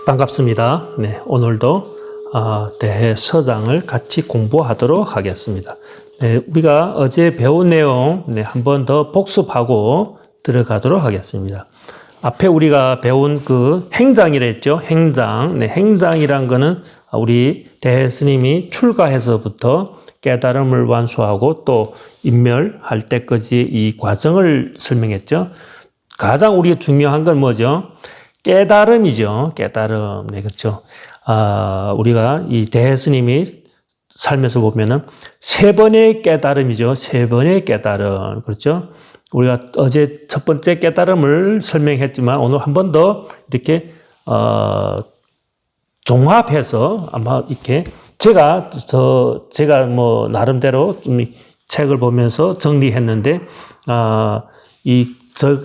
반갑습니다. 네, 오늘도 대해서장을 같이 공부하도록 하겠습니다. 네, 우리가 어제 배운 내용 한 번 더 복습하고 들어가도록 하겠습니다. 앞에 우리가 배운 그 행장이라 했죠. 행장. 네, 행장이란 거는 우리 대스님이 출가해서부터 깨달음을 완수하고 또 인멸할 때까지 이 과정을 설명했죠. 가장 우리가 중요한 건 뭐죠? 깨달음이죠. 깨달음. 네, 그렇죠. 우리가 이 대스님이 살면서 보면은 세 번의 깨달음이죠. 세 번의 깨달음. 그렇죠. 우리가 어제 첫 번째 깨달음을 설명했지만 오늘 한 번 더 이렇게, 종합해서 아마 이렇게 제가 뭐 나름대로 좀 책을 보면서 정리했는데,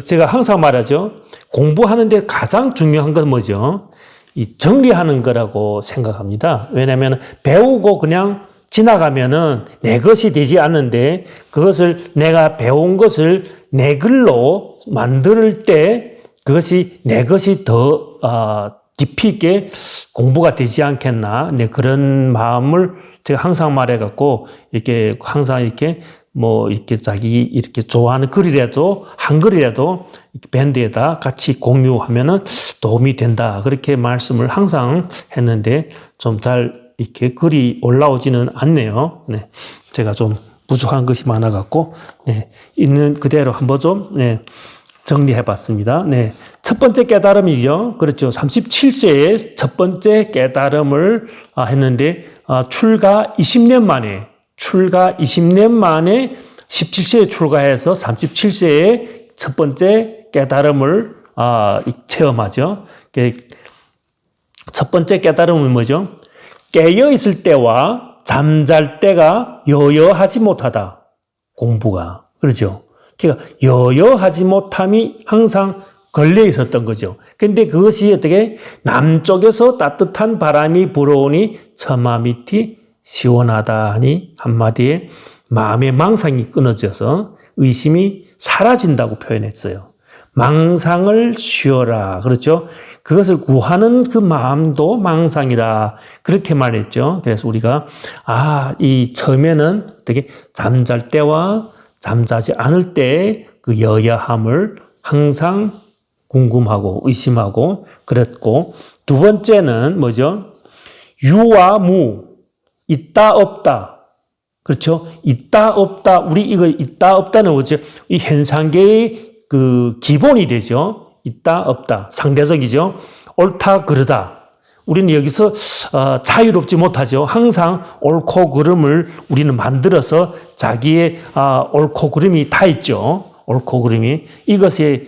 제가 항상 말하죠. 공부하는데 가장 중요한 건 뭐죠? 이 정리하는 거라고 생각합니다. 왜냐하면 배우고 그냥 지나가면은 내 것이 되지 않는데 그것을 내가 배운 것을 내 글로 만들 때 그것이 내 것이 더 깊이 있게 공부가 되지 않겠나. 네, 그런 마음을 제가 항상 말해갖고 이렇게 항상 이렇게 이렇게 자기 이렇게 좋아하는 글이라도 한글이라도 밴드에다 같이 공유하면은 도움이 된다. 그렇게 말씀을 항상 했는데 좀 잘 이렇게 글이 올라오지는 않네요. 네. 제가 좀 부족한 것이 많아갖고, 네. 있는 그대로 한번 좀, 정리해 봤습니다. 네. 첫 번째 깨달음이죠. 그렇죠. 37세에 첫 번째 깨달음을 했는데, 출가 20년 만에 17세에 출가해서 37세에 첫 번째 깨달음을 체험하죠. 첫 번째 깨달음은 뭐죠? 깨어 있을 때와 잠잘 때가 여여하지 못하다. 공부가. 그렇죠. 그러니까 여여하지 못함이 항상 걸려 있었던 거죠. 근데 그것이 어떻게 남쪽에서 따뜻한 바람이 불어오니 처마 밑이 시원하다 하니 한마디에 마음의 망상이 끊어져서 의심이 사라진다고 표현했어요. 망상을 쉬어라. 그렇죠? 그것을 구하는 그 마음도 망상이다. 그렇게 말했죠. 그래서 우리가 이 처음에는 되게 잠잘 때와 잠자지 않을 때 그 여야함을 항상 궁금하고 의심하고 그랬고, 두 번째는 뭐죠? 유와 무. 있다 없다. 그렇죠? 있다 없다. 우리 이거 있다 없다는 뭐죠? 이 현상계의 그 기본이 되죠. 있다 없다. 상대적이죠. 옳다 그르다. 우리는 여기서 자유롭지 못하죠. 항상 옳고 그름을 우리는 만들어서 자기의 옳고 그름이 다 있죠. 옳고 그름이. 이것에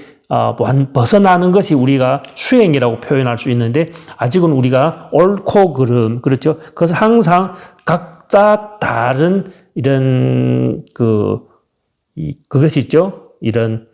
벗어나는 것이 우리가 수행이라고 표현할 수 있는데, 아직은 우리가 옳고 그름, 그렇죠? 그래서 항상 각자 다른 이런 그것이 있죠. 이런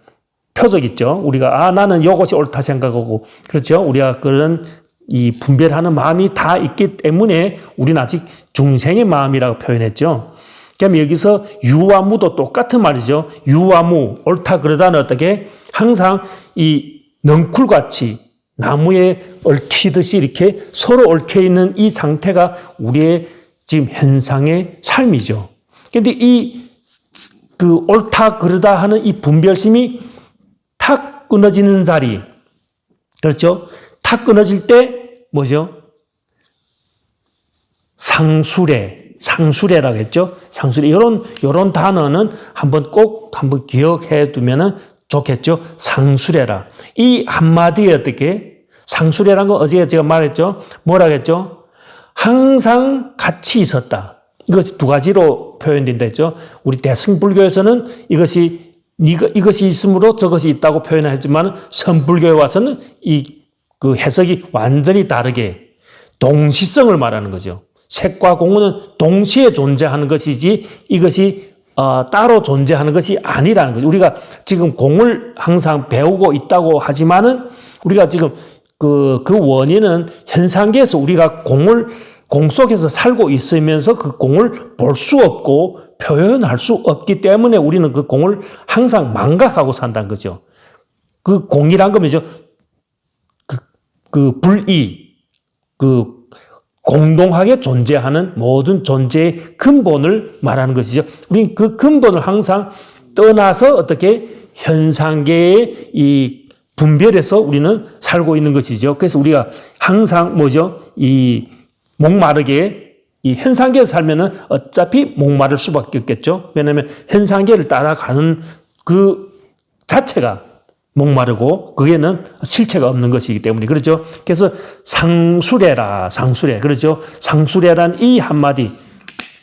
표적 있죠. 우리가 나는 이것이 옳다 생각하고, 그렇죠? 우리가 그런 이 분별하는 마음이 다 있기 때문에 우리는 아직 중생의 마음이라고 표현했죠. 그럼 여기서 유와 무도 똑같은 말이죠. 유와 무, 옳다 그러다는 어떻게 항상 이 넝쿨같이 나무에 얽히듯이 이렇게 서로 얽혀 있는 이 상태가 우리의 지금 현상의 삶이죠. 그런데 그 옳다 그러다 하는 이 분별심이 탁 끊어지는 자리, 그렇죠? 탁 끊어질 때 뭐죠? 상수래라고 했죠. 상수래. 요런 단어는 꼭 한번 기억해 두면은 좋겠죠. 상수래라. 이 한마디에 어떻게? 상수래란 거 어제 제가 말했죠. 뭐라고 했죠? 항상 같이 있었다. 이것이 두 가지로 표현된다 했죠. 우리 대승불교에서는 이것이 있으므로 저것이 있다고 표현했지만 선불교에 와서는 그 해석이 완전히 다르게 동시성을 말하는 거죠. 색과 공은 동시에 존재하는 것이지 이것이 따로 존재하는 것이 아니라는 거죠. 우리가 지금 공을 항상 배우고 있다고 하지만은 우리가 지금 그 원인은 현상계에서 우리가 공 속에서 살고 있으면서 그 공을 볼 수 없고 표현할 수 없기 때문에 우리는 그 공을 항상 망각하고 산다는 거죠. 그 공이란 거면요. 그 불이 그 공동하게 존재하는 모든 존재의 근본을 말하는 것이죠. 우리는 그 근본을 항상 떠나서 어떻게 현상계의 이 분별해서 우리는 살고 있는 것이죠. 그래서 우리가 항상 뭐죠? 이 목마르게 이 현상계에서 살면은 어차피 목마를 수밖에 없겠죠. 왜냐하면 현상계를 따라가는 그 자체가 목마르고 그게는 실체가 없는 것이기 때문에 그렇죠. 그래서 상수래라 상수래 그렇죠. 상수래란 이 한마디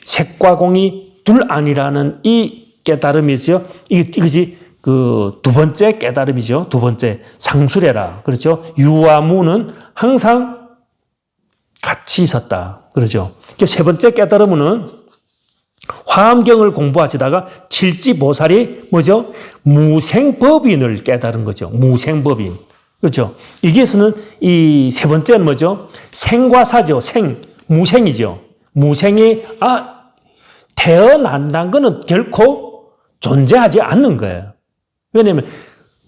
색과 공이 둘 아니라는 이 깨달음이죠. 이것이 그 두 번째 깨달음이죠. 두 번째 상수래라 그렇죠. 유와 무는 항상 같이 있었다 그렇죠. 세 번째 깨달음은 화엄경을 공부하시다가 칠지보살이 뭐죠? 무생법인을 깨달은 거죠. 무생법인. 그렇죠. 여기에서는 이 세 번째는 뭐죠? 생과 사죠. 무생이죠. 무생이, 태어난다는 것은 결코 존재하지 않는 거예요. 왜냐하면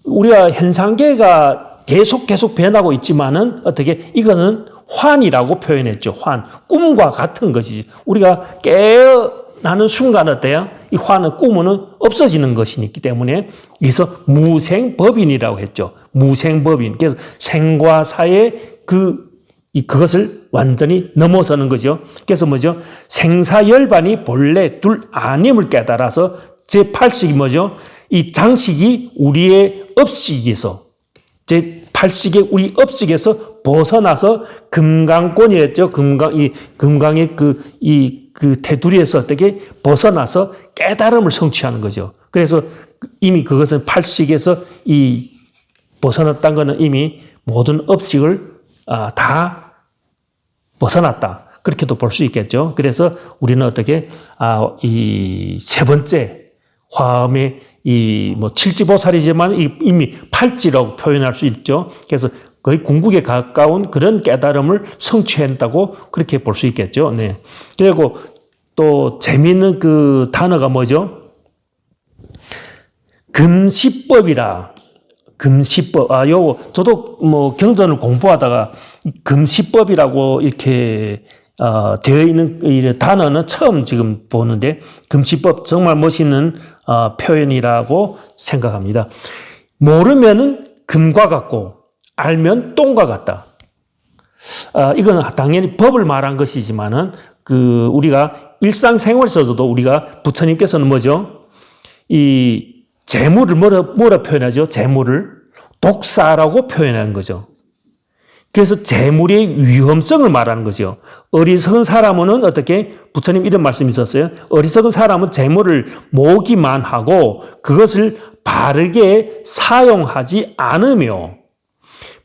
우리가 현상계가 계속 변하고 있지만은 어떻게, 이거는 환이라고 표현했죠. 환. 꿈과 같은 것이죠. 우리가 깨어나는 순간 어때요? 이 환은 꿈은 없어지는 것이기 때문에 여기서 무생법인이라고 했죠. 무생법인. 그래서 생과 사의 그것을 완전히 넘어서는 거죠. 그래서 뭐죠? 생사열반이 본래 둘 아님을 깨달아서 제8식이 뭐죠? 이 장식이 우리의 업식에서 제8식의 우리 업식에서 벗어나서 금강권이었죠. 금강의 그 테두리에서 어떻게 벗어나서 깨달음을 성취하는 거죠. 그래서 이미 그것은 8식에서 이 벗어났다는 것은 이미 모든 업식을 다 벗어났다. 그렇게도 볼 수 있겠죠. 그래서 우리는 어떻게, 이 세 번째 화엄의 칠지보살이지만 이미 팔지라고 표현할 수 있죠. 그래서 거의 궁극에 가까운 그런 깨달음을 성취했다고 그렇게 볼 수 있겠죠. 네. 그리고 또 재미있는 그 단어가 뭐죠? 금시법이라. 금시법. 요거 저도 경전을 공부하다가 금시법이라고 이렇게 되어 있는 이 단어는 처음 지금 보는데 금시법 정말 멋있는 표현이라고 생각합니다. 모르면은 금과 같고 알면 똥과 같다. 이건 당연히 법을 말한 것이지만은 우리가 일상생활에서도 우리가 부처님께서는 뭐죠? 이 재물을 뭐라 표현하죠? 재물을 독사라고 표현하는 거죠. 그래서 재물의 위험성을 말하는 거죠. 어리석은 사람은 어떻게? 부처님 이런 말씀이 있었어요. 어리석은 사람은 재물을 모으기만 하고 그것을 바르게 사용하지 않으며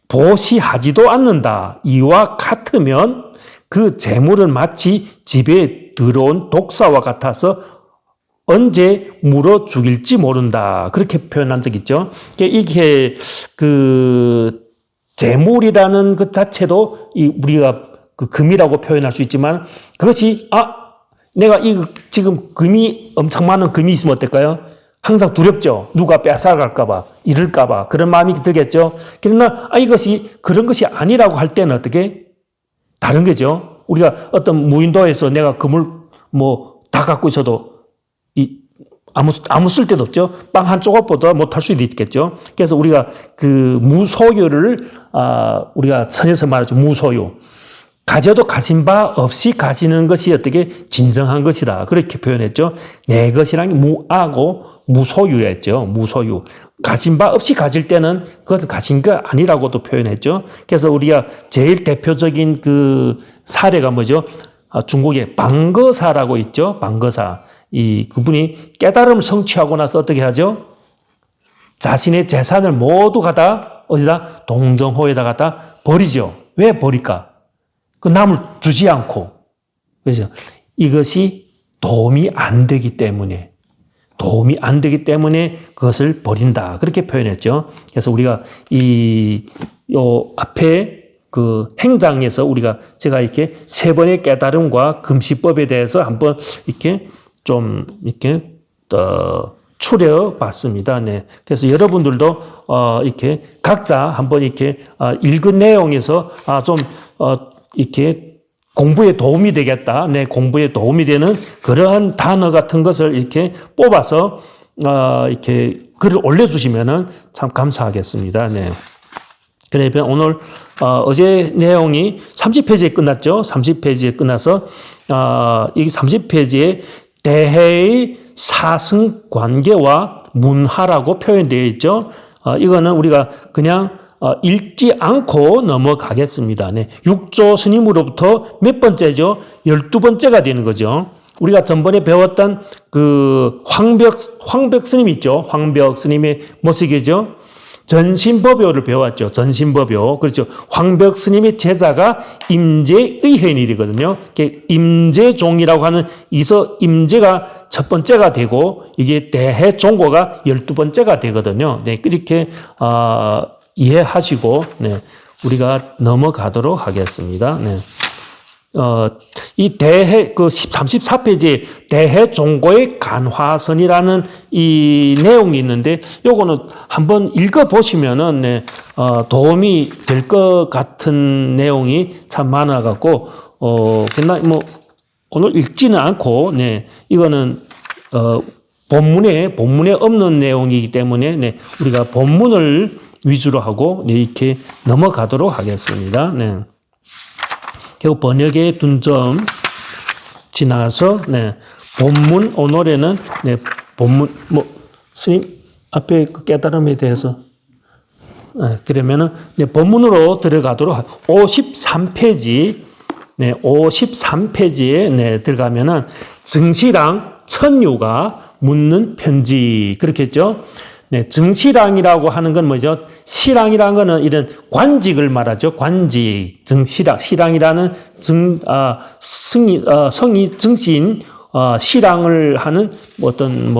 보시하지도 않는다. 이와 같으면 그 재물은 마치 집에 들어온 독사와 같아서 언제 물어 죽일지 모른다. 그렇게 표현한 적 있죠. 이게 재물이라는 것 자체도 우리가 금이라고 표현할 수 있지만 그것이 내가 지금 엄청 많은 금이 있으면 어떨까요? 항상 두렵죠. 누가 뺏어갈까봐, 잃을까봐 그런 마음이 들겠죠. 그러나 이것이 그런 것이 아니라고 할 때는 어떻게? 다른 거죠. 우리가 어떤 무인도에서 내가 금을 다 갖고 있어도 아무 쓸데도 없죠. 빵 한 조각보다 못할 수도 있겠죠. 그래서 우리가 무소유를 우리가 선에서 말하죠. 무소유. 가져도 가진 바 없이 가지는 것이 어떻게 진정한 것이다. 그렇게 표현했죠. 내 것이란 게 무아고 무소유였죠. 무소유. 가진 바 없이 가질 때는 그것은 가진 거 아니라고도 표현했죠. 그래서 우리가 제일 대표적인 사례가 뭐죠? 중국의 방거사라고 있죠. 방거사. 그분이 깨달음을 성취하고 나서 어떻게 하죠? 자신의 재산을 모두 어디다? 동정호에다 갖다 버리죠. 왜 버릴까? 남을 주지 않고. 그래서 이것이 도움이 안 되기 때문에 그것을 버린다. 그렇게 표현했죠. 그래서 우리가 요 앞에 행장에서 제가 이렇게 세 번의 깨달음과 금시법에 대해서 한번 이렇게 추려 봤습니다. 네. 그래서 여러분들도, 이렇게 각자 한번 이렇게, 읽은 내용에서, 이렇게 공부에 도움이 되겠다. 내 공부에 도움이 되는 그러한 단어 같은 것을 이렇게 뽑아서 이렇게 글을 올려주시면은 참 감사하겠습니다. 네. 그러면 오늘 어제 내용이 30페이지에 끝났죠. 30페이지에 끝나서 이 30페이지에 대해의 사승 관계와 문하라고 표현되어 있죠. 이거는 우리가 그냥 읽지 않고 넘어가겠습니다. 네. 육조 스님으로부터 몇 번째죠? 12번째가 되는 거죠. 우리가 전번에 배웠던 그 황벽 스님 있죠. 황벽 스님의 모습이죠. 전신법요를 배웠죠. 전신법요. 그렇죠. 황벽 스님의 제자가 임재의현일이거든요. 임재종이라고 하는 임재가 첫 번째가 되고 이게 대해종고가 12번째가 되거든요. 네. 이렇게 이해하시고 네. 우리가 넘어가도록 하겠습니다. 네. 이 그 34페이지에 대해종고의 간화선이라는 이 내용이 있는데, 요거는 한번 읽어보시면은, 네, 도움이 될 것 같은 내용이 참 많아갖고, 그냥 뭐, 오늘 읽지는 않고, 네, 이거는, 본문에 없는 내용이기 때문에, 네, 우리가 본문을 위주로 하고, 네, 이렇게 넘어가도록 하겠습니다. 네. 결국 번역의 둔점 지나서 네, 본문 오늘에는 네, 본문 스님 앞에 그 깨달음에 대해서 그러면은 네, 본문으로 들어가도록 53페이지 네, 53페이지에 네, 들어가면은 증시랑 천유가 묻는 편지 그렇겠죠. 네, 증시랑이라고 하는 건 뭐죠? 시랑이라는 거는 이런 관직을 말하죠. 관직, 증시랑, 시랑이라는 성이 증시인 시랑을 하는 어떤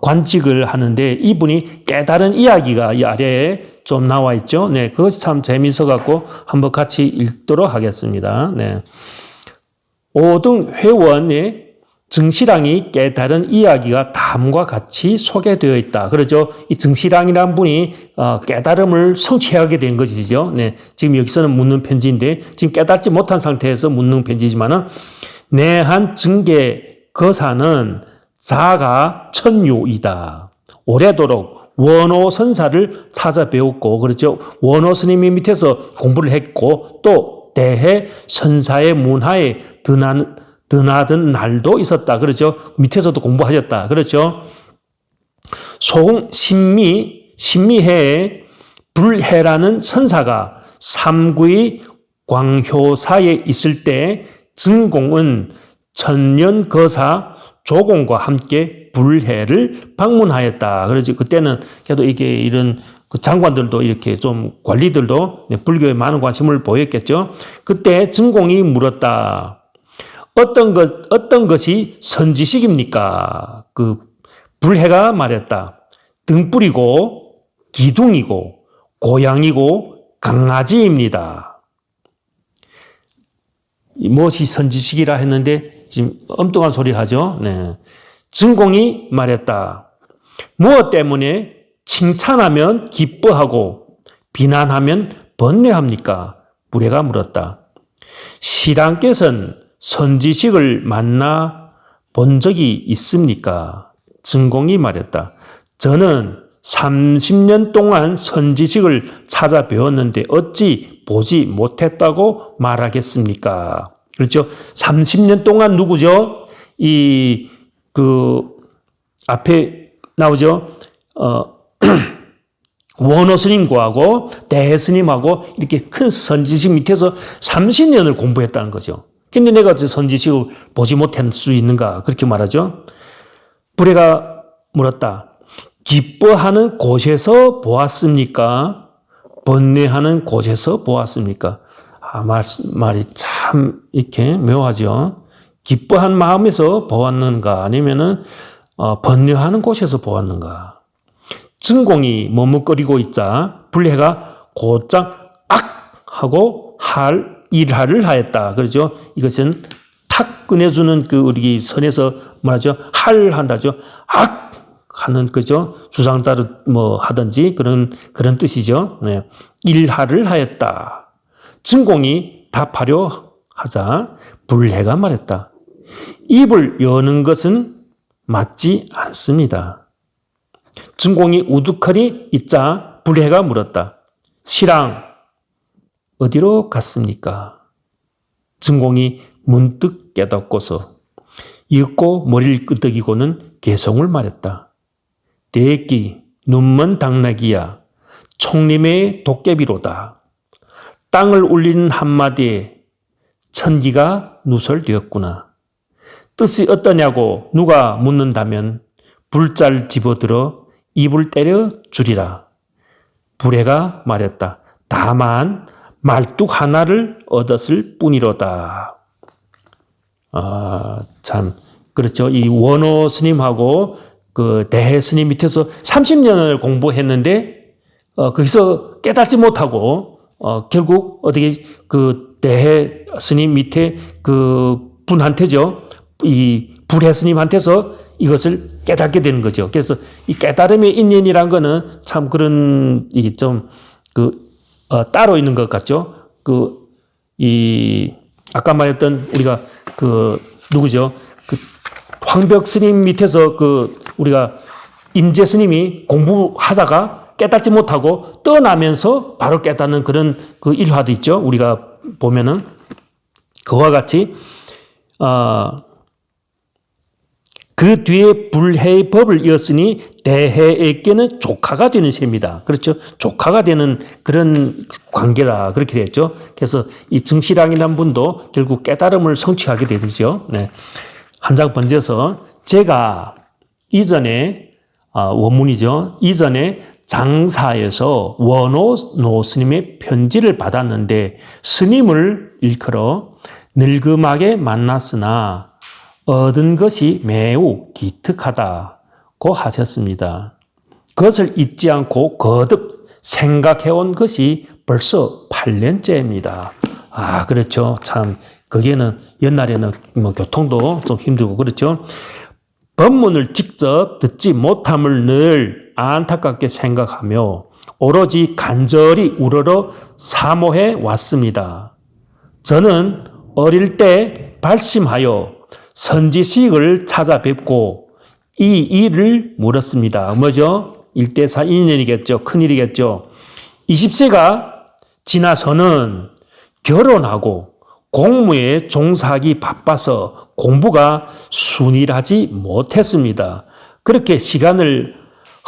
관직을 하는데 이분이 깨달은 이야기가 이 아래에 좀 나와 있죠. 네, 그것이 참 재미있어 갖고 한번 같이 읽도록 하겠습니다. 네, 5등 회원의 증시랑이 깨달은 이야기가 다음과 같이 소개되어 있다. 그렇죠? 이 증시랑이라는 분이 깨달음을 성취하게 된 것이죠. 네, 지금 여기서는 묻는 편지인데 지금 깨닫지 못한 상태에서 묻는 편지지만은 내한 증계 거사는 자가 천유이다. 오래도록 원호 선사를 찾아 배웠고, 그렇죠? 원호 스님이 밑에서 공부를 했고 또 대해 선사의 문화에 드나든 날도 있었다. 그렇죠? 밑에서도 공부하셨다. 그렇죠? 신미해의 불해라는 선사가 삼구의 광효사에 있을 때 증공은 천년거사 조공과 함께 불해를 방문하였다. 그렇지. 그때는 그래도 이게 이런 그 장관들도 이렇게 좀 관리들도 불교에 많은 관심을 보였겠죠. 그때 증공이 물었다. 어떤 것이 선지식입니까? 그 불해가 말했다. 등불이고 기둥이고 고양이고 강아지입니다. 무엇이 선지식이라 했는데 지금 엉뚱한 소리 하죠. 네. 증공이 말했다. 무엇 때문에 칭찬하면 기뻐하고 비난하면 번뇌합니까? 불해가 물었다. 시랑께서는 선지식을 만나 본 적이 있습니까? 증공이 말했다. 저는 30년 동안 선지식을 찾아 배웠는데 어찌 보지 못했다고 말하겠습니까? 그렇죠? 30년 동안 누구죠? 앞에 나오죠? 원호 스님하고 대해 스님하고 이렇게 큰 선지식 밑에서 30년을 공부했다는 거죠. 근데 내가 선지식을 보지 못할 수 있는가? 그렇게 말하죠. 불해가 물었다. 기뻐하는 곳에서 보았습니까? 번뇌하는 곳에서 보았습니까? 말이 참 이렇게 묘하죠. 기뻐한 마음에서 보았는가? 아니면은 번뇌하는 곳에서 보았는가? 증공이 머뭇거리고 있자 불해가 곧장 악! 하고 일하를 하였다. 그렇죠? 이것은 탁 꺼내주는 우리 선에서 뭐라죠? 한다죠. 악! 하는 그죠? 주상자를 하든지 그런 뜻이죠. 네. 일하를 하였다. 증공이 답하려 하자 불해가 말했다. 입을 여는 것은 맞지 않습니다. 증공이 우두커니 있자 불해가 물었다. 시랑 어디로 갔습니까? 증공이 문득 깨닫고서 이윽고 머리를 끄덕이고는 개성을 말했다. 대기 눈먼 당나귀야 총림의 도깨비로다. 땅을 울리는 한마디에 천기가 누설되었구나. 뜻이 어떠냐고 누가 묻는다면 불자를 집어들어 입을 때려 주리라. 불해가 말했다. 다만 말뚝 하나를 얻었을 뿐이로다. 참 그렇죠. 이 원호 스님하고 그 대해 스님 밑에서 30년을 공부했는데 거기서 깨닫지 못하고 결국 어떻게 그 대해 스님 밑에 그 분한테죠. 이 불해 스님한테서 이것을 깨닫게 되는 거죠. 그래서 이 깨달음의 인연이란 거는 참 그런 이게 좀 따로 있는 것 같죠. 아까 말했던 우리가 누구죠? 황벽 스님 밑에서 우리가 임재 스님이 공부하다가 깨닫지 못하고 떠나면서 바로 깨닫는 그런 일화도 있죠. 우리가 보면은 그와 같이 그 뒤에 불해의 법을 이었으니 대해에게는 조카가 되는 셈이다. 그렇죠? 조카가 되는 그런 관계다. 그렇게 됐죠. 그래서 이 증시랑이라는 분도 결국 깨달음을 성취하게 되죠. 네. 한 장 번져서 제가 이전에 원문이죠. 이전에 장사에서 원호 스님의 편지를 받았는데 스님을 일컬어 늙음하게 만났으나 얻은 것이 매우 기특하다고 하셨습니다. 그것을 잊지 않고 거듭 생각해온 것이 벌써 8년째입니다. 그렇죠. 참 거기에는 옛날에는 뭐 교통도 좀 힘들고 그렇죠. 법문을 직접 듣지 못함을 늘 안타깝게 생각하며 오로지 간절히 우러러 사모해 왔습니다. 저는 어릴 때 발심하여 선지식을 찾아뵙고 이 일을 물었습니다. 뭐죠? 일대사 인연이겠죠. 큰일이겠죠. 20세가 지나서는 결혼하고 공무에 종사하기 바빠서 공부가 순일하지 못했습니다. 그렇게 시간을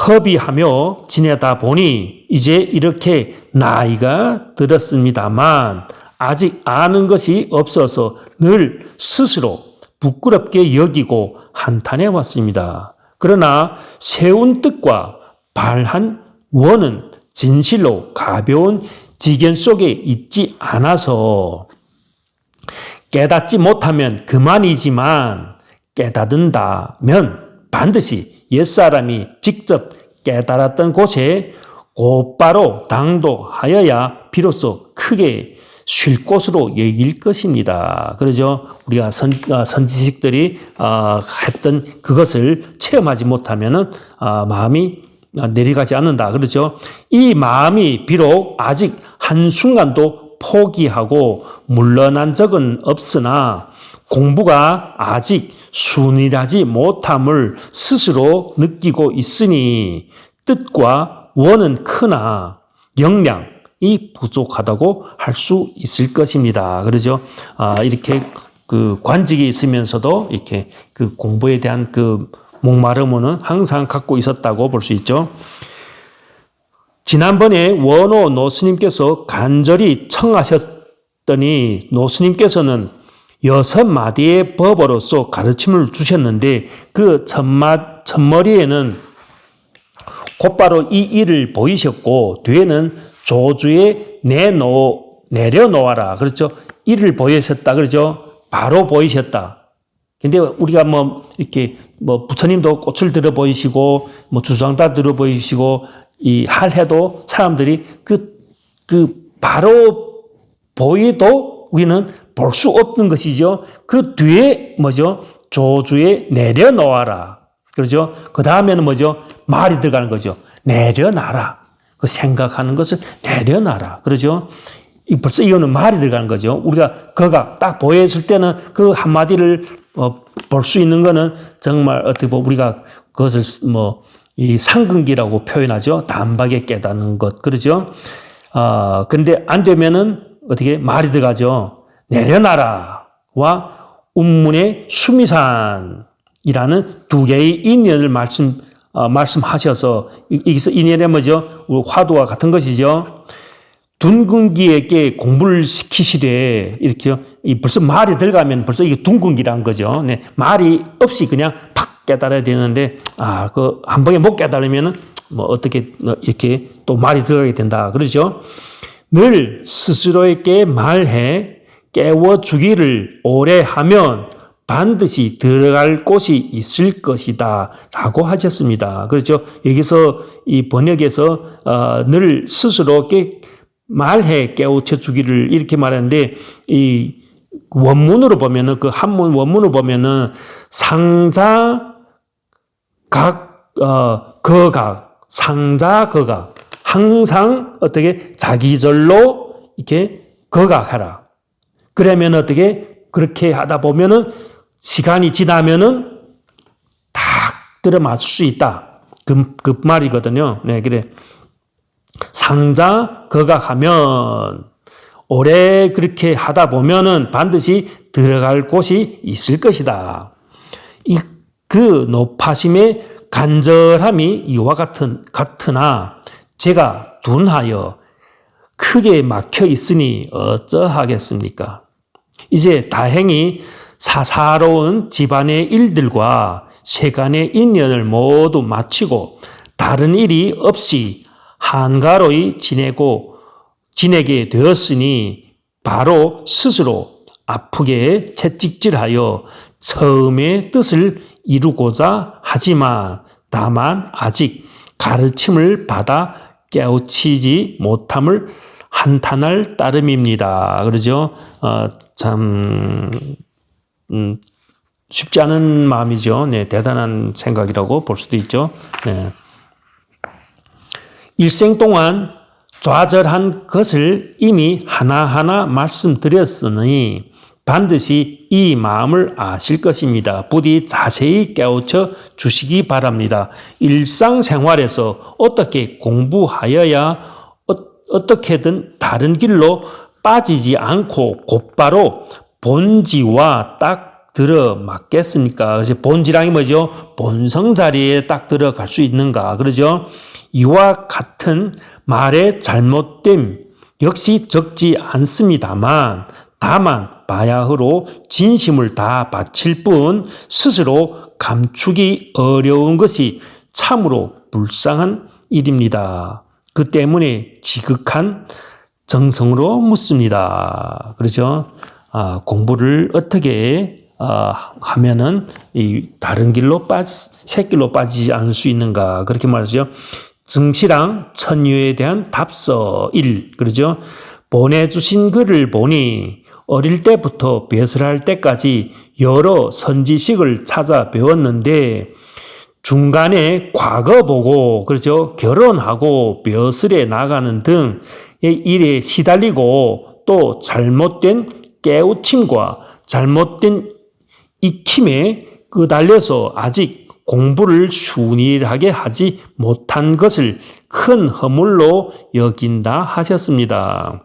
허비하며 지내다 보니 이제 이렇게 나이가 들었습니다만 아직 아는 것이 없어서 늘 스스로 부끄럽게 여기고 한탄해 왔습니다. 그러나 세운 뜻과 발한 원은 진실로 가벼운 지견 속에 있지 않아서 깨닫지 못하면 그만이지만 깨닫는다면 반드시 옛사람이 직접 깨달았던 곳에 곧바로 당도하여야 비로소 크게 쉴 곳으로 여길 것입니다. 그러죠. 우리가 선지식들이 했던 그것을 체험하지 못하면은 마음이 내려가지 않는다. 그렇죠. 이 마음이 비록 아직 한순간도 포기하고 물러난 적은 없으나 공부가 아직 순일하지 못함을 스스로 느끼고 있으니 뜻과 원은 크나 역량이 부족하다고 할 수 있을 것입니다. 그러죠. 이렇게 관직이 있으면서도 이렇게 공부에 대한 목마름은 항상 갖고 있었다고 볼 수 있죠. 지난번에 원호 노스님께서 간절히 청하셨더니 노스님께서는 6마디의 법으로서 가르침을 주셨는데 그 첫머리에는 곧바로 이 일을 보이셨고 뒤에는 조주에 내려놓아라. 그렇죠. 일을 보이셨다. 그렇죠. 바로 보이셨다. 근데 우리가 이렇게 부처님도 꽃을 들어 보이시고 주상다 들어 보이시고 할해도 사람들이 바로 보여도 우리는 볼 수 없는 것이죠. 그 뒤에 뭐죠? 조주에 내려놓아라. 그렇죠? 그 다음에는 뭐죠? 말이 들어가는 거죠. 내려놔라. 그 생각하는 것을 내려놔라. 그렇죠? 벌써 이거는 말이 들어가는 거죠. 우리가 그가 딱 보였을 때는 그 한마디를 볼 수 있는 거는 정말 어떻게 보면 우리가 그것을 이 상근기라고 표현하죠. 단박에 깨닫는 것. 그러죠. 근데 안 되면은 어떻게 말이 들어가죠. 내려놔라와 운문의 수미산이라는 두 개의 인연을 말씀하셔서 여기서 인연이 뭐죠? 화두와 같은 것이죠. 둔근기에게 공부를 시키시되 이렇게요. 벌써 말이 들어가면 벌써 이게 둔근기란 거죠. 네, 말이 없이 그냥 팍 깨달아야 되는데 그 한 번에 못 깨달으면은 어떻게 이렇게 또 말이 들어가게 된다. 그러죠. 늘 스스로에게 말해 깨워주기를 오래 하면 반드시 들어갈 곳이 있을 것이다 라고 하셨습니다. 그렇죠. 여기서 이 번역에서 늘 스스로에게 말해 깨우쳐 주기를 이렇게 말하는데 이 원문으로 보면은 그 한문 원문으로 보면은 상자 거각 상자 거각 항상 어떻게 자기절로 이렇게 거각하라. 그러면 어떻게 그렇게 하다 보면은 시간이 지나면은 딱 들어맞을 수 있다. 그 말이거든요. 네, 그래. 상자 거각하면 오래 그렇게 하다 보면은 반드시 들어갈 곳이 있을 것이다. 그 높아심의 간절함이 이와 같으나 제가 둔하여 크게 막혀 있으니 어쩌하겠습니까? 이제 다행히 사사로운 집안의 일들과 세간의 인연을 모두 마치고 다른 일이 없이 한가로이 지내게 되었으니 바로 스스로 아프게 채찍질하여 처음의 뜻을 이루고자 하지만 다만 아직 가르침을 받아 깨우치지 못함을 한탄할 따름입니다. 그러죠? 참 쉽지 않은 마음이죠. 네, 대단한 생각이라고 볼 수도 있죠. 네. 일생 동안 좌절한 것을 이미 하나하나 말씀드렸으니 반드시 이 마음을 아실 것입니다. 부디 자세히 깨우쳐 주시기 바랍니다. 일상생활에서 어떻게 공부하여야 어떻게든 다른 길로 빠지지 않고 곧바로 본지와 딱 들어맞겠습니까? 그래서 본지랑이 뭐죠? 본성 자리에 딱 들어갈 수 있는가? 그러죠? 이와 같은 말의 잘못됨 역시 적지 않습니다만 다만 바야흐로 진심을 다 바칠 뿐 스스로 감추기 어려운 것이 참으로 불쌍한 일입니다. 그 때문에 지극한 정성으로 묻습니다. 그렇죠? 공부를 어떻게 하면은 이 다른 길로 새길로 빠지지 않을 수 있는가 그렇게 말하죠. 증시랑 천유에 대한 답서 1 그러죠. 보내주신 글을 보니 어릴 때부터 벼슬할 때까지 여러 선지식을 찾아 배웠는데 중간에 과거 보고 그렇죠. 결혼하고 벼슬에 나가는 등의 일에 시달리고 또 잘못된 깨우침과 잘못된 익힘에 끄달려서 아직 공부를 순일하게 하지 못한 것을 큰 허물로 여긴다 하셨습니다.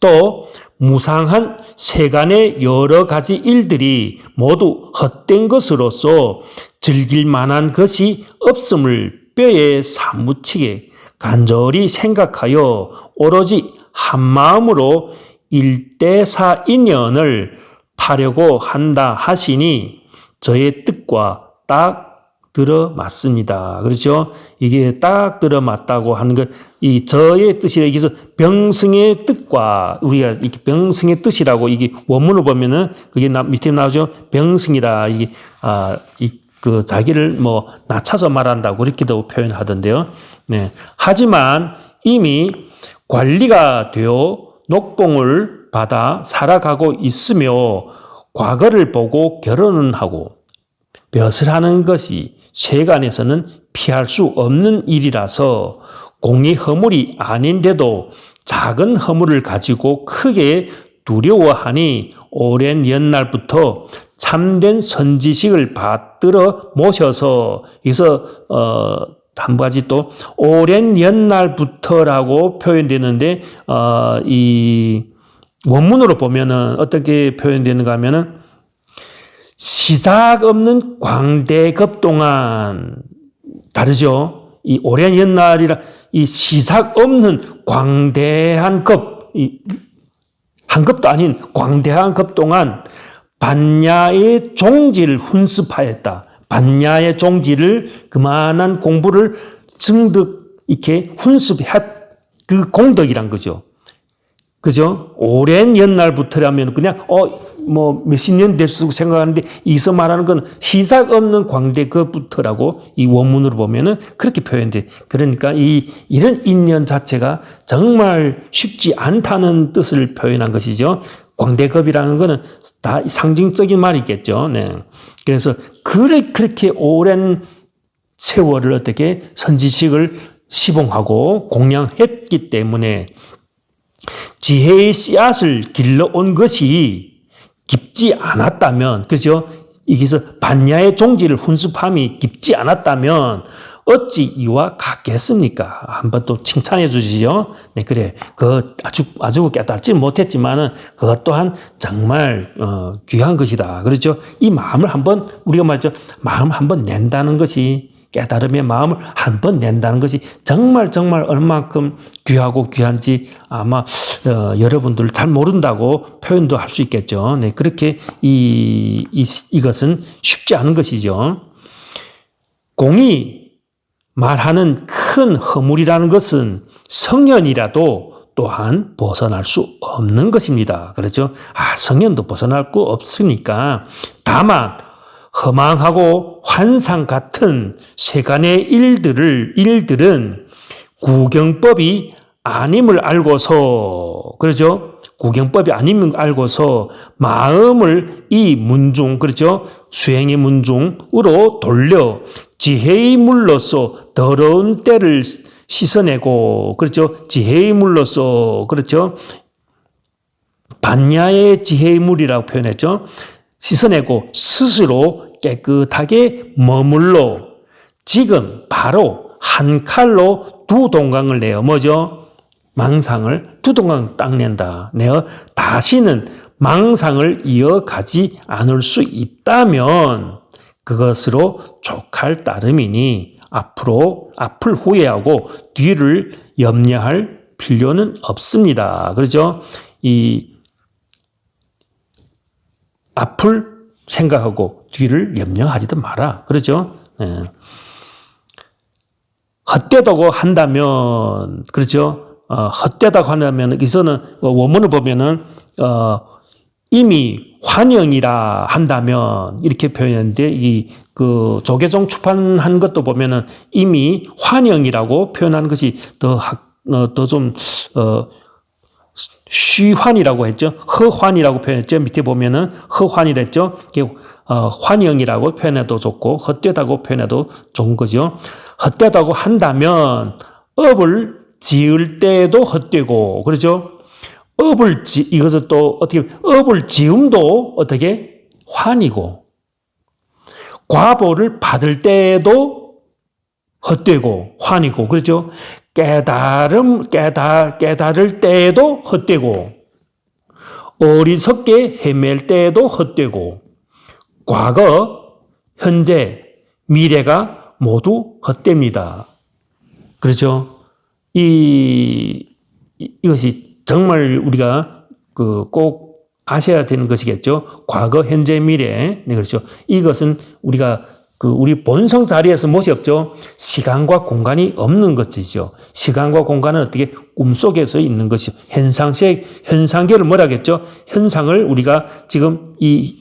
또 무상한 세간의 여러 가지 일들이 모두 헛된 것으로서 즐길 만한 것이 없음을 뼈에 사무치게 간절히 생각하여 오로지 한마음으로 일대사 인연을 파려고 한다 하시니 저의 뜻과 딱 들어맞습니다. 그렇죠? 이게 딱 들어맞다고 하는 것, 이 저의 뜻이라 여기서 병승의 뜻과 우리가 이렇게 병승의 뜻이라고 이게 원문을 보면은 그게 밑에 나오죠. 병승이라 이게 그 자기를 낮춰서 말한다고 그렇게도 표현하던데요. 네. 하지만 이미 관리가 되어 녹봉을 받아 살아가고 있으며 과거를 보고 결혼을 하고 벼슬하는 것이 세간에서는 피할 수 없는 일이라서 공이 허물이 아닌데도 작은 허물을 가지고 크게 두려워하니 오랜 옛날부터 참된 선지식을 받들어 모셔서 여기서 한 가지 또 오랜 옛날부터라고 표현되는데 이 원문으로 보면은 어떻게 표현되는가 하면은 시작 없는 광대급 동안 다르죠. 이 오랜 옛날이라 이 시작 없는 광대한 급, 한 급도 아닌 광대한 급 동안 반야의 종지를 훈습하였다. 반야의 종지를 그만한 공부를 증득 이렇게 훈습했 그 공덕이란 거죠. 그죠? 오랜 옛날부터라면 그냥 뭐 몇십 년 됐을 생각하는데 이서 말하는 건 시작 없는 광대 그부터라고 이 원문으로 보면은 그렇게 표현돼. 그러니까 이런 인연 자체가 정말 쉽지 않다는 뜻을 표현한 것이죠. 광대급이라는 거는 다 상징적인 말이겠죠. 네. 그래서 그렇게 오랜 세월을 어떻게 선지식을 시봉하고 공양했기 때문에 지혜의 씨앗을 길러온 것이 깊지 않았다면, 그죠? 여기서 반야의 종지를 훈습함이 깊지 않았다면 어찌 이와 같겠습니까? 한번 또 칭찬해 주시죠. 네, 그래. 아주 깨달지 못했지만은 그것 또한 정말 귀한 것이다. 그렇죠? 이 마음을 한번 우리가 말이죠. 마음 한번 낸다는 것이 깨달음의 마음을 한번 낸다는 것이 정말 얼만큼 귀하고 귀한지 아마 여러분들 잘 모른다고 표현도 할 수 있겠죠. 네, 그렇게 이것은 쉽지 않은 것이죠. 공이 말하는 큰 허물이라는 것은 성현이라도 또한 벗어날 수 없는 것입니다. 그렇죠? 성현도 벗어날 수 없으니까 다만 허망하고 환상 같은 세간의 일들은 구경법이 아님을 알고서, 그렇죠? 구경법이 아님을 알고서 마음을 이 문중, 그렇죠? 수행의 문중으로 돌려 지혜의 물로서 더러운 때를 씻어내고, 그렇죠? 지혜의 물로서, 그렇죠? 반야의 지혜의 물이라고 표현했죠. 씻어내고 스스로 깨끗하게 머물러 지금 바로 한 칼로 두 동강을 내어 뭐죠? 망상을 두 동강 딱 낸다. 내어 다시는 망상을 이어가지 않을 수 있다면 그것으로 족할 따름이니 앞을 후회하고 뒤를 염려할 필요는 없습니다. 그렇죠? 앞을 생각하고 뒤를 염려하지도 마라. 그렇죠? 예. 헛되다고 한다면, 그렇죠? 헛되다고 한다면, 여기서는 원문을 보면은, 이미 환영이라 한다면, 이렇게 표현했는데, 조계종 출판한 것도 보면은 이미 환영이라고 표현하는 것이 더 좀, 쉬환이라고 했죠. 허환이라고 표현했죠. 밑에 보면은 허환이랬죠. 환영이라고 표현해도 좋고 헛되다고 표현해도 좋은 거죠. 헛되다고 한다면 업을 지을 때도 헛되고, 그렇죠? 이것은 또 어떻게 업을 지음도 어떻게 환이고, 과보를 받을 때도 헛되고 환이고, 그렇죠? 깨달을 때에도 헛되고, 어리석게 헤맬 때에도 헛되고, 과거, 현재, 미래가 모두 헛됩니다. 그렇죠? 이것이 정말 우리가 꼭 아셔야 되는 것이겠죠. 과거, 현재, 미래. 네, 그렇죠. 이것은 우리가 우리 본성 자리에서 무엇이 없죠? 시간과 공간이 없는 것이죠. 시간과 공간은 어떻게 꿈속에서 있는 것이죠. 현상계를 뭐라 하겠죠? 현상을 우리가 지금 이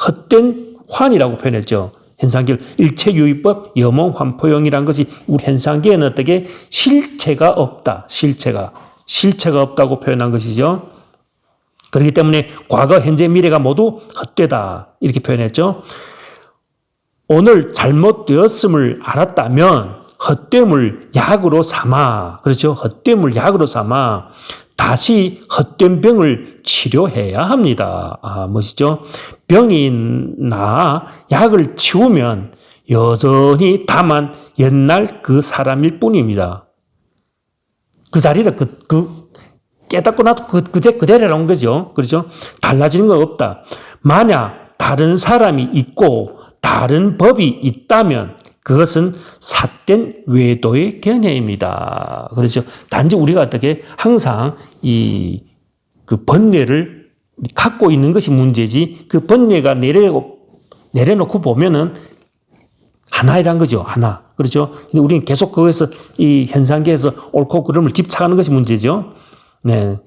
헛된 환이라고 표현했죠. 현상계, 일체유의법, 염홍환포용이라는 것이 우리 현상계에는 어떻게 실체가 없다. 실체가 없다고 표현한 것이죠. 그렇기 때문에 과거, 현재, 미래가 모두 헛되다. 이렇게 표현했죠. 오늘 잘못되었음을 알았다면 헛됨을 약으로 삼아, 그렇죠? 헛됨을 약으로 삼아 다시 헛된 병을 치료해야 합니다. 멋있죠? 병이 나 약을 치우면 여전히 다만 옛날 그 사람일 뿐입니다. 그 자리를 깨닫고 나도 그대로라는 거죠. 그렇죠? 달라지는 건 없다. 만약 다른 사람이 있고 다른 법이 있다면 그것은 삿된 외도의 견해입니다. 그렇죠? 단지 우리가 어떻게 항상 그 번뇌를 갖고 있는 것이 문제지 그 번뇌가 내려놓고 보면은 하나이란 거죠. 하나. 그렇죠? 근데 우리는 계속 그것에서 이 현상계에서 옳고 그름을 집착하는 것이 문제죠. 네.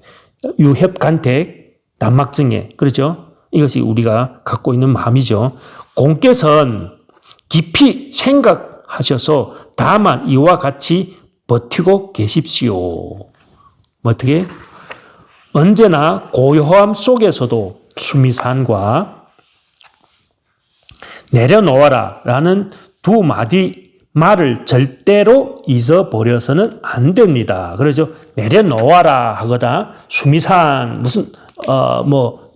유협간택, 난막증에. 그렇죠? 이것이 우리가 갖고 있는 마음이죠. 공께서는 깊이 생각하셔서 다만 이와 같이 버티고 계십시오. 어떻게? 언제나 고요함 속에서도 수미산과 내려놓아라 라는 두 마디 말을 절대로 잊어버려서는 안 됩니다. 그렇죠? 내려놓아라 하거나 수미산 무슨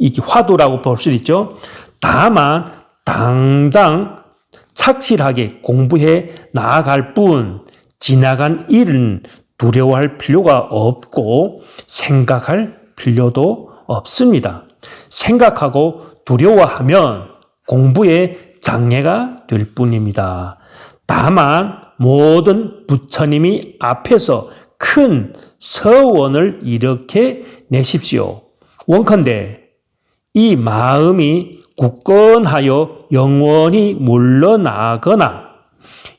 이게 화두라고 볼 수 있죠. 다만 당장 착실하게 공부해 나아갈 뿐 지나간 일은 두려워할 필요가 없고 생각할 필요도 없습니다. 생각하고 두려워하면 공부에 장애가 될 뿐입니다. 다만 모든 부처님이 앞에서 큰 서원을 일으켜 내십시오. 원컨대 이 마음이 굳건하여 영원히 물러나거나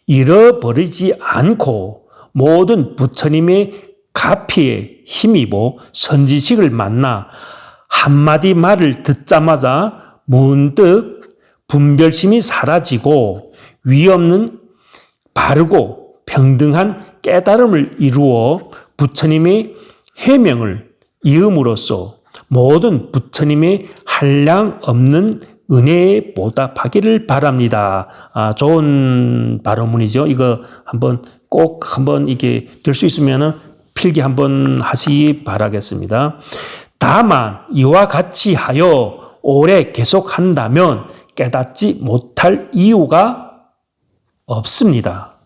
잃어버리지 않고 모든 부처님의 가피에 힘입어 선지식을 만나 한마디 말을 듣자마자 문득 분별심이 사라지고 위없는 바르고 평등한 깨달음을 이루어 부처님의 해명을 이음으로써 모든 부처님의 한량 없는 은혜에 보답하기를 바랍니다. 좋은 발언문이죠. 이거 꼭 한번 이게 될 수 있으면은 필기 한번 하시기 바라겠습니다. 다만 이와 같이 하여 오래 계속한다면 깨닫지 못할 이유가 없습니다.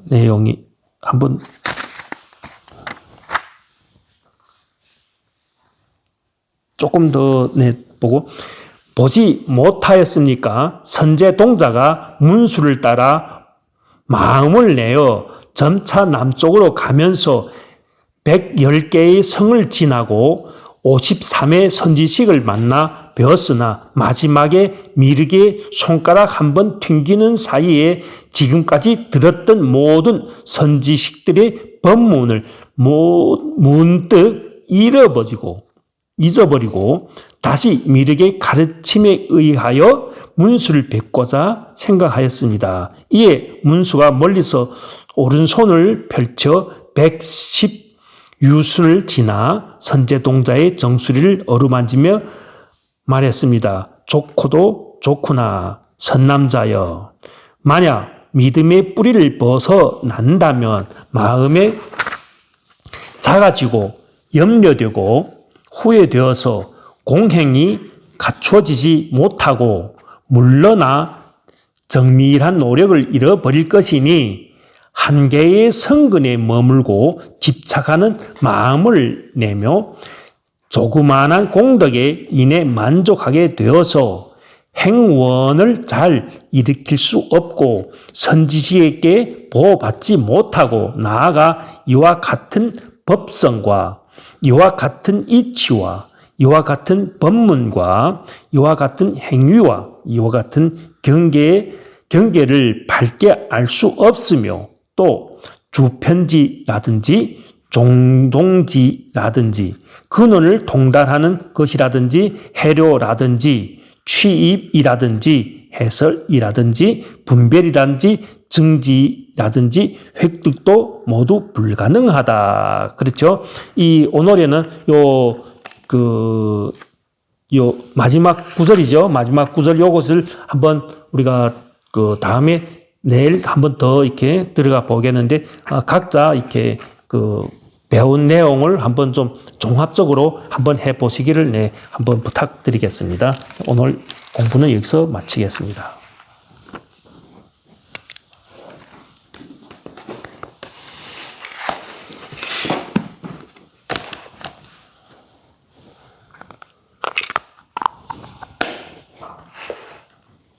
내용이 한번 조금 더 보고 보지 못하였습니까? 선제 동자가 문수를 따라 마음을 내어 점차 남쪽으로 가면서 110개의 성을 지나고 53의 선지식을 만나 배웠으나 마지막에 미르게 손가락 한번 튕기는 사이에 지금까지 들었던 모든 선지식들의 법문을 문득 잊어버리고 다시 미륵의 가르침에 의하여 문수를 뵙고자 생각하였습니다. 이에 문수가 멀리서 오른손을 펼쳐 110유순을 지나 선제동자의 정수리를 어루만지며 말했습니다. 좋고도 좋구나 선남자여. 만약 믿음의 뿌리를 벗어난다면 마음에 작아지고 염려되고 후회되어서 공행이 갖추어지지 못하고 물러나 정밀한 노력을 잃어버릴 것이니 한계의 성근에 머물고 집착하는 마음을 내며 조그마한 공덕에 인해 만족하게 되어서 행원을 잘 일으킬 수 없고 선지식에게 보호받지 못하고 나아가 이와 같은 법성과 이와 같은 이치와 이와 같은 법문과 이와 같은 행위와 이와 같은 경계를 밝게 알 수 없으며 또 주편지라든지 종동지라든지 근원을 통달하는 것이라든지 해료라든지 취입이라든지 해설이라든지 분별이라든지 증지라든지 획득도 모두 불가능하다. 그렇죠? 이 오늘에는 요 마지막 구절이죠. 마지막 구절 요것을 한번 우리가 그 다음에 내일 한 번 더 이렇게 들어가 보겠는데, 각자 이렇게 그 배운 내용을 한번 좀 종합적으로 한번 해 보시기를 한번 부탁드리겠습니다. 오늘 공부는 여기서 마치겠습니다.